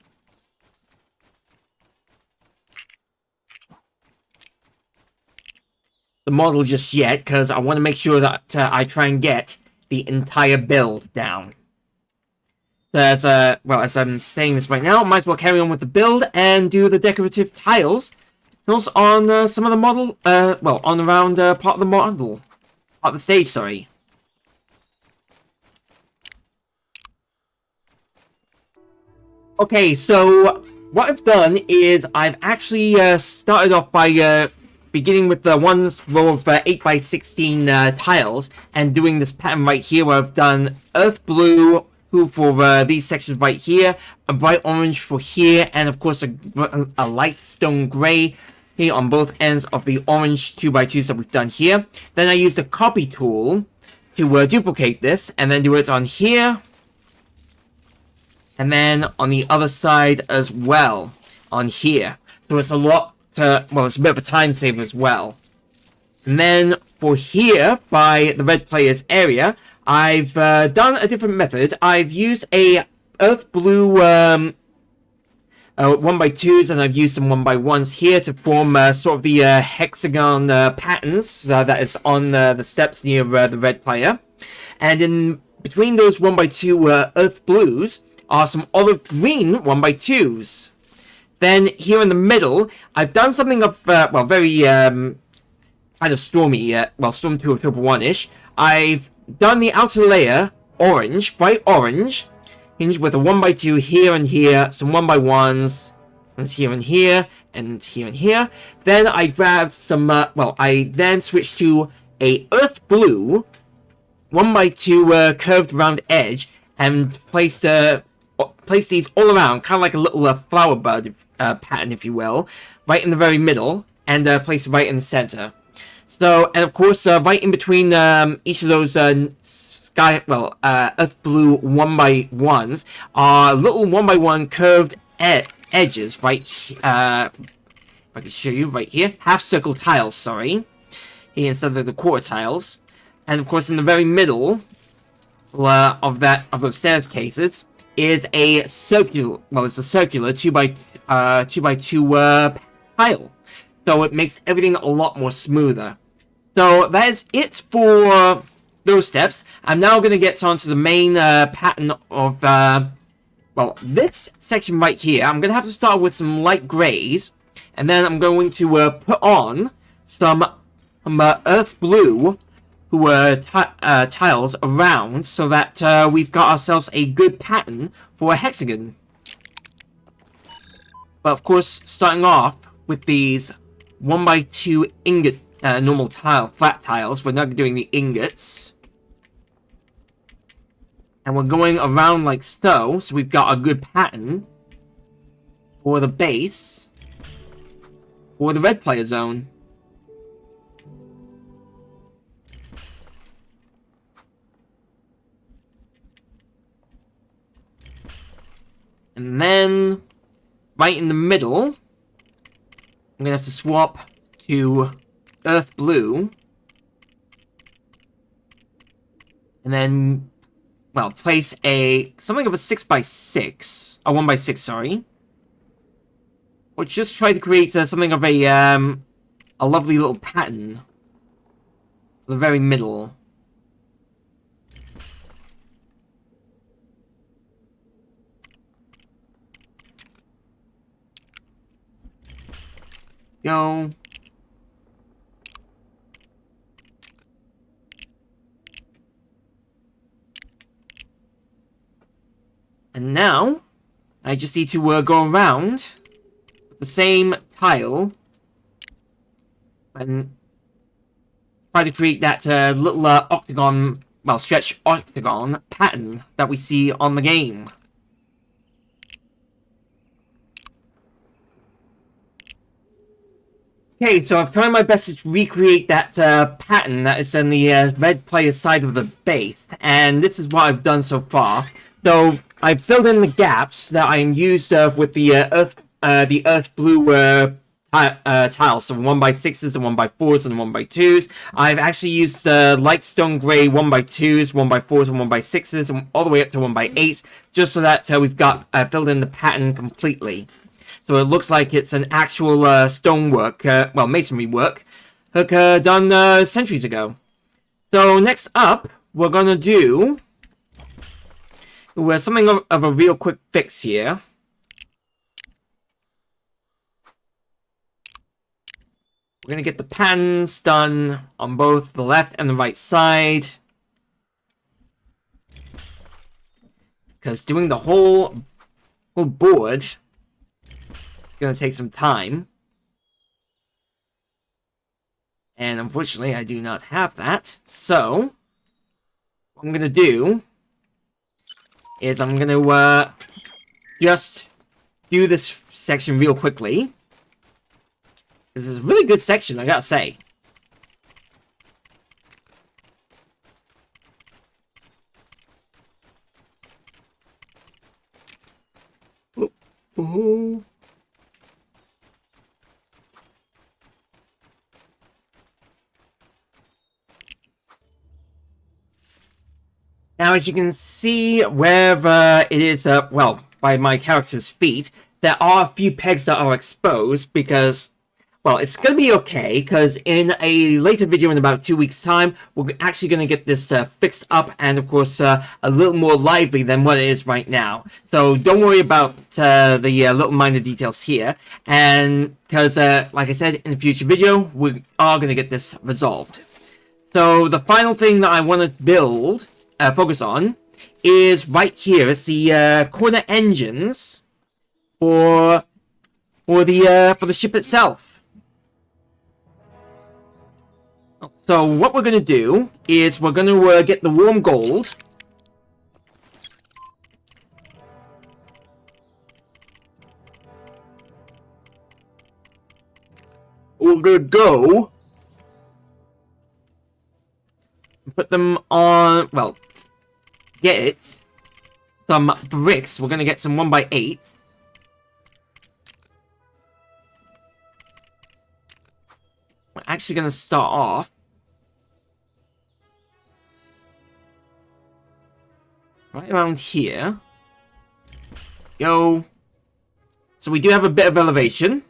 the model just yet, because I want to make sure that I try and get the entire build down. So as as I'm saying this right now, I might as well carry on with the build and do the decorative tiles on some of the model, on around part of the model, part of the stage, sorry. Okay, so what I've done is I've actually started off by beginning with the one row of 8x16 tiles and doing this pattern right here where I've done earth blue for these sections right here, a bright orange for here, and of course a light stone grey here on both ends of the orange 2x2s that we've done here. Then I used a copy tool to duplicate this and then do it on here. And then on the other side as well, on here. So it's a lot, it's a bit of a time saver as well. And then for here, by the red player's area, I've done a different method. I've used a earth blue 1x2s, and I've used some 1x1s here to form sort of the hexagon patterns that is on the steps near the red player. And in between those 1x2 earth blues are some olive green 1x2s. Then here in the middle, I've done something of, very kind of stormy, Storm 2 October 1-ish. I've done the outer layer orange, bright orange, hinged with a 1x2 here and here, some 1x1s, and here and here, and here and here. Then I grabbed some, I then switched to a earth blue 1x2 curved round edge, and place these all around, kind of like a little flower bud pattern, if you will, right in the very middle, and place it right in the center. So, and of course, right in between each of those earth blue 1x1s are little 1x1 curved edges, right? If I can show you right here, half circle tiles, sorry, here instead of the quarter tiles, and of course in the very middle of those staircases, is a circular, well, it's a circular 2x2 tile. So it makes everything a lot more smoother. So that is it for those steps. I'm now going to get onto the main pattern of, well, this section right here. I'm going to have to start with some light grays, and then I'm going to put on some earth blue tiles around, so that we've got ourselves a good pattern for a hexagon. But of course, starting off with these 1x2 ingot normal flat tiles, we're not doing the ingots. And we're going around like so, so we've got a good pattern for the base for the red player zone. And then, right in the middle, I'm going to have to swap to earth blue. And then, well, place something of a 6x6. A 1x6, sorry. Or just try to create something of a lovely little pattern for the very middle. Go. And now, I just need to go around with the same tile and try to create that little octagon, well, stretch octagon pattern that we see on the game. Okay, so I've tried my best to recreate that pattern that is on the red player's side of the base, and this is what I've done so far. So I've filled in the gaps that I used with the earth blue tiles, so 1x6s and 1x4s and 1x2s. I've actually used light stone grey 1x2s, 1x4s, and 1x6s, and all the way up to 1x8s, just so that we've got filled in the pattern completely. So it looks like it's an actual stonework, well, masonry work, done centuries ago. So next up, we're going to do something of a real quick fix here. We're going to get the patterns done on both the left and the right side. Because doing the whole board is going to take some time. And unfortunately, I do not have that. So, what I'm going to do is I'm going to just do this section real quickly. This is a really good section, I gotta say. Ooh. Now, as you can see, wherever it is, well, by my character's feet, there are a few pegs that are exposed because, well, it's going to be okay, because in a later video in about 2 weeks' time, we're actually going to get this fixed up and, of course, a little more lively than what it is right now. So don't worry about the little minor details here, and because, like I said, in a future video, we are going to get this resolved. So the final thing that I want to focus on, is right here. It's the corner engines for the ship itself. So what we're going to do is we're going to get the warm gold. We're going to go put them on, well, get it. Some bricks. We're going to get some 1x8s. We're actually going to start off right around here. Go. So we do have a bit of elevation.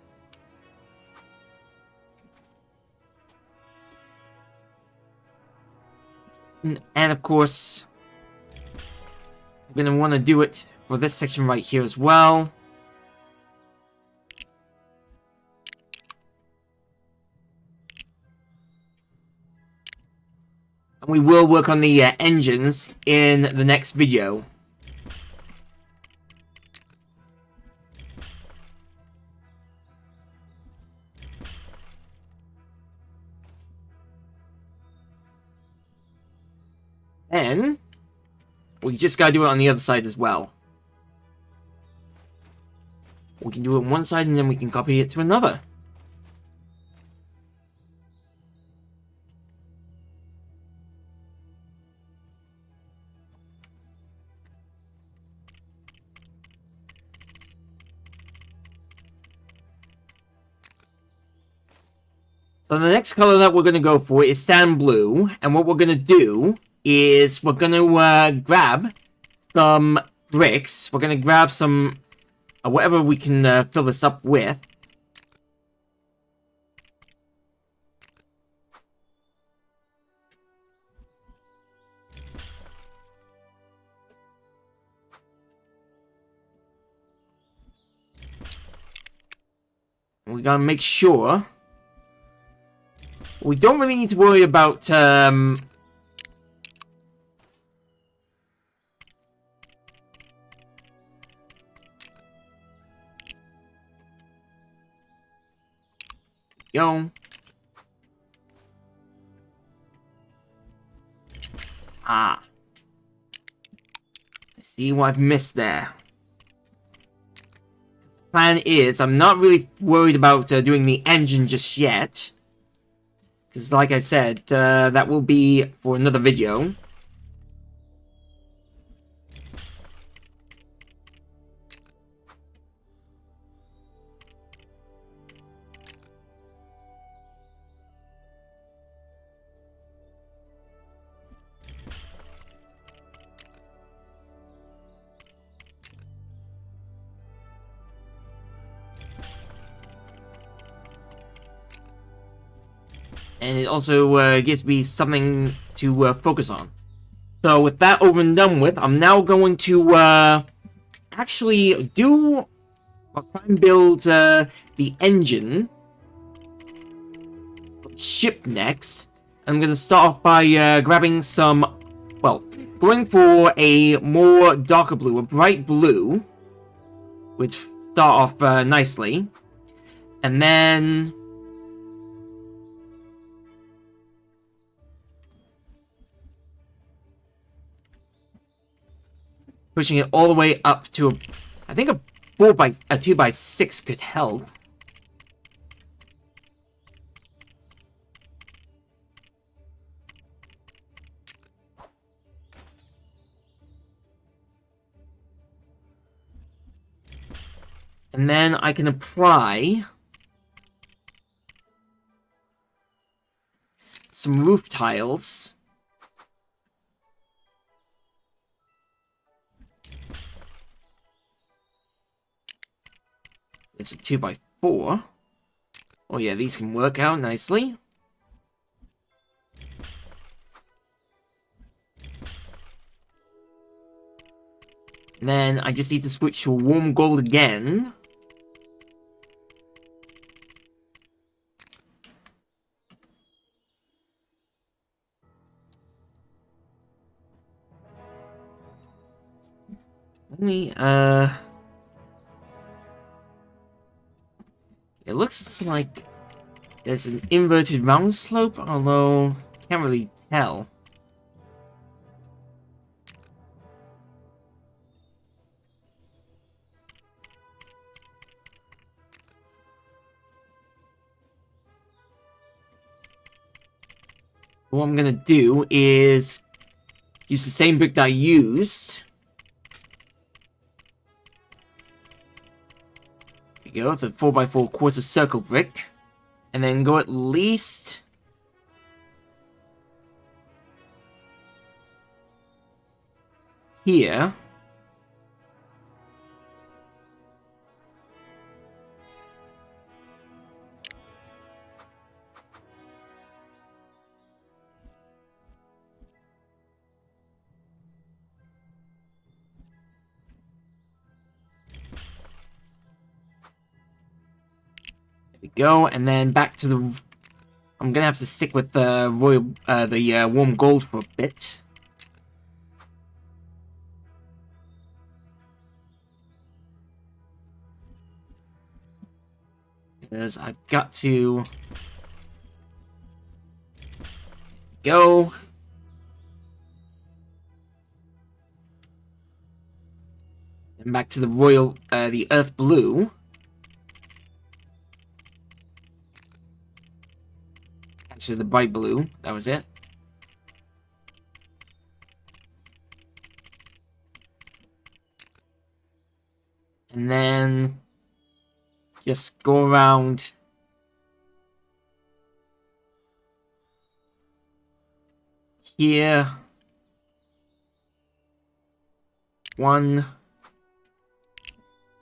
And of course, we're going to want to do it for this section right here as well. And we will work on the engines in the next video. And we just gotta do it on the other side as well. We can do it on one side and then we can copy it to another. So the next color that we're going to go for is sand blue, and what we're going to do is we're going to grab some bricks. We're going to grab some, whatever we can fill this up with. We got to make sure. We don't really need to worry about, Go. Ah. I see what I've missed there. Plan is, I'm not really worried about doing the engine just yet. Because like I said, that will be for another video. And it also gives me something to focus on. So with that over and done with, I'm now going to actually do... I'll try and build the engine ship next. I'm going to start off by grabbing some... Well, going for a more darker blue, a bright blue. Which start off nicely. And then... pushing it all the way up to I think a 2x6 could help. And then I can apply some roof tiles. It's a 2x4. Oh yeah, these can work out nicely. And then I just need to switch to warm gold again. It looks like there's an inverted round slope, although can't really tell. What I'm gonna do is use the same brick that I used. There you go, the 4x4 quarter circle brick. And then go at least... here. go, and then back to the... I'm gonna have to stick with the warm gold for a bit. Because I've got to... go. And back to the earth blue. Actually, the bright blue. That was it. And then just go around here. 1,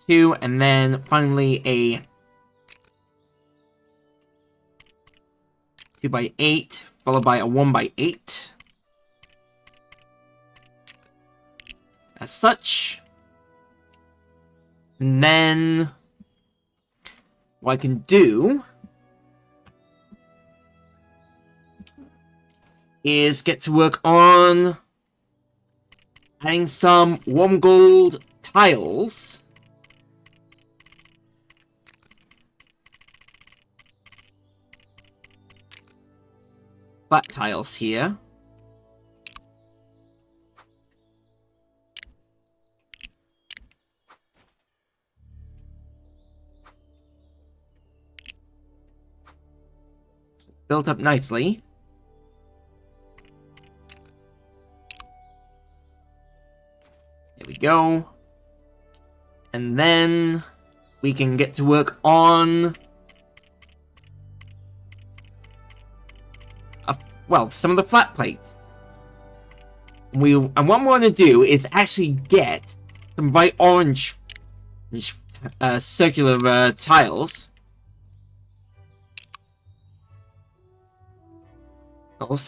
2, and then finally a 2x8, followed by a 1x8. As such. And then what I can do is get to work on adding some warm gold tiles. Flat tiles here. Built up nicely. There we go. And then we can get to work on some of the flat plates. And what we want to do is actually get some bright orange circular tiles.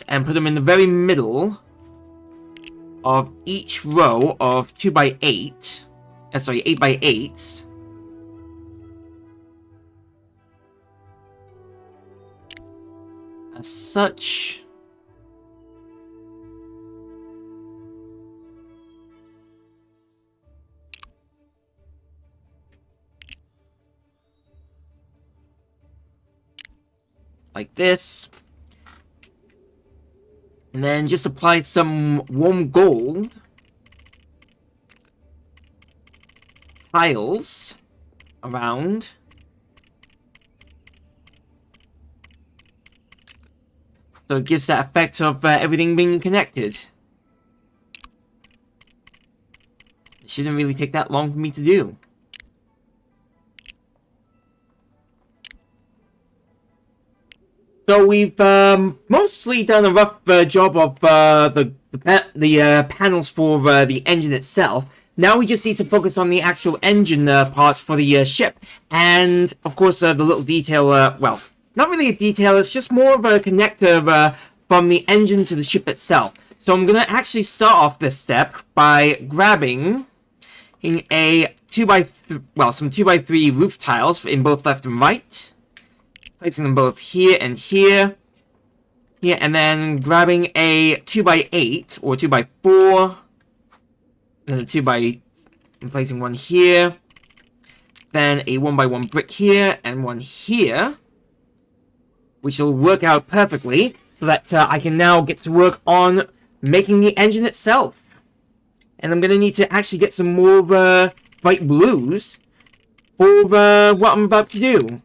And put them in the very middle of each row of 2x8. 8x8s. As such. Like this. And then just apply some warm gold tiles around. So it gives that effect of everything being connected. It shouldn't really take that long for me to do. So we've mostly done a rough job of the panels for the engine itself. Now we just need to focus on the actual engine parts for the ship. And, of course, the little detail, well, not really a detail, it's just more of a connector from the engine to the ship itself. So I'm going to actually start off this step by grabbing a some 2x3 roof tiles in both left and right. Placing them both here and here. Here, and then grabbing a 2x8 or 2x4. And placing one here. Then a 1x1 brick here and one here. Which will work out perfectly so that I can now get to work on making the engine itself. And I'm going to need to actually get some more bright blues for what I'm about to do.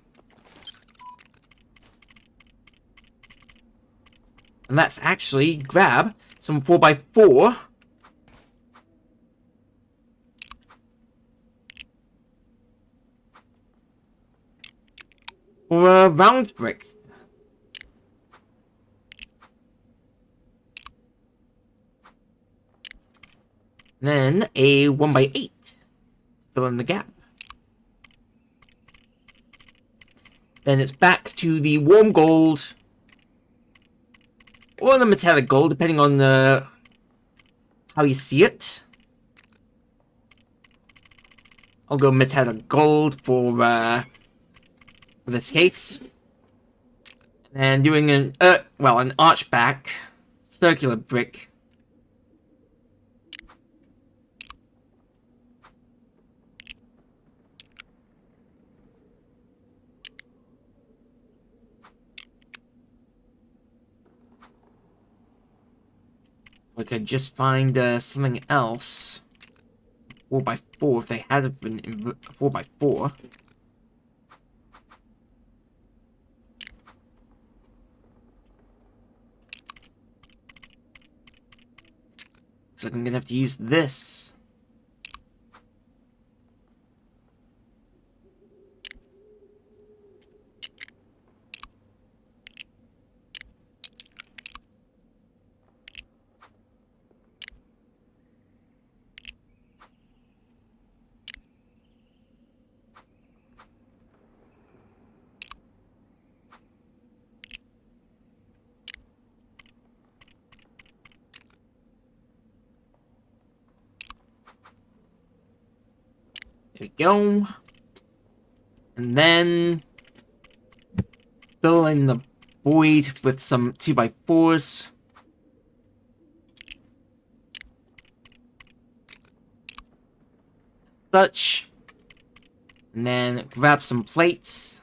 And let's actually grab some 4x4. Or round bricks. Then a 1x8. Fill in the gap. Then it's back to the warm gold. Or the metallic gold, depending on how you see it. I'll go metallic gold for for this case. And doing an archback circular brick. We could just find something else. 4x4 if they had been in 4x4. Looks like I'm gonna have to use this. There we go. And then fill in the void with some 2x4s. Such. And then grab some plates.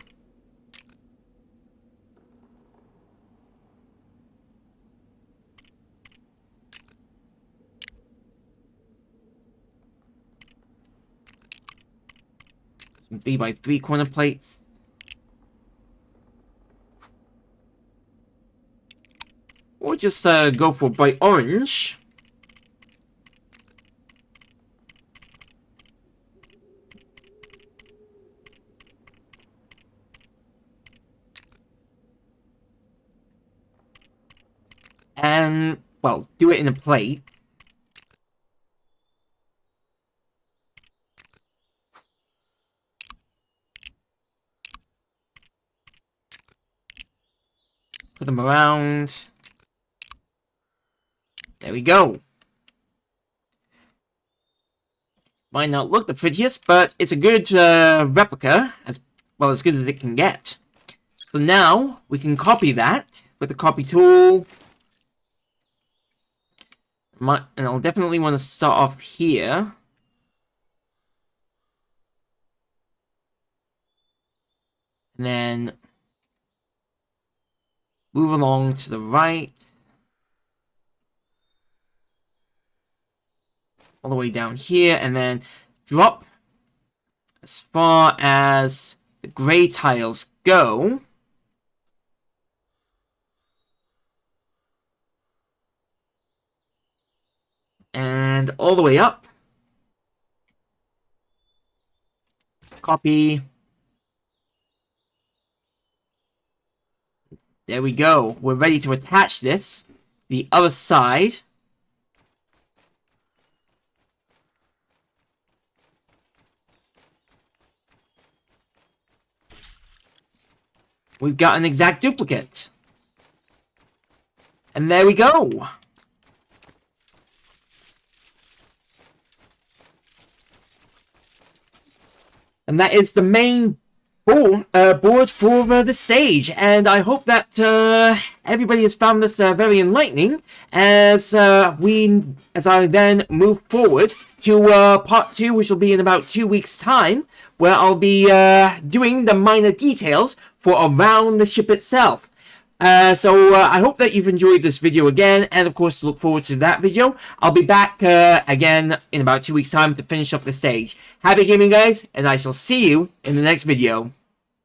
Some 3x3 corner plates. Or just go for bright orange. And, well, do it in a plate. Put them around. There we go. Might not look the prettiest, but it's a good replica, as well as good as it can get. So now, we can copy that with the copy tool. And I'll definitely want to start off here. And then move along to the right. All the way down here, and then drop as far as the gray tiles go. And all the way up. Copy. There we go. We're ready to attach this to the other side. We've got an exact duplicate. And there we go. And that is the main board for the stage. And I hope that everybody has found this very enlightening as I then move forward to part 2, which will be in about 2 weeks' time, where I'll be doing the minor details for around the ship itself. So I hope that you've enjoyed this video again, and of course look forward to that video. I'll be back again in about 2 weeks' time to finish off the stage. Happy gaming, guys, and I shall see you in the next video.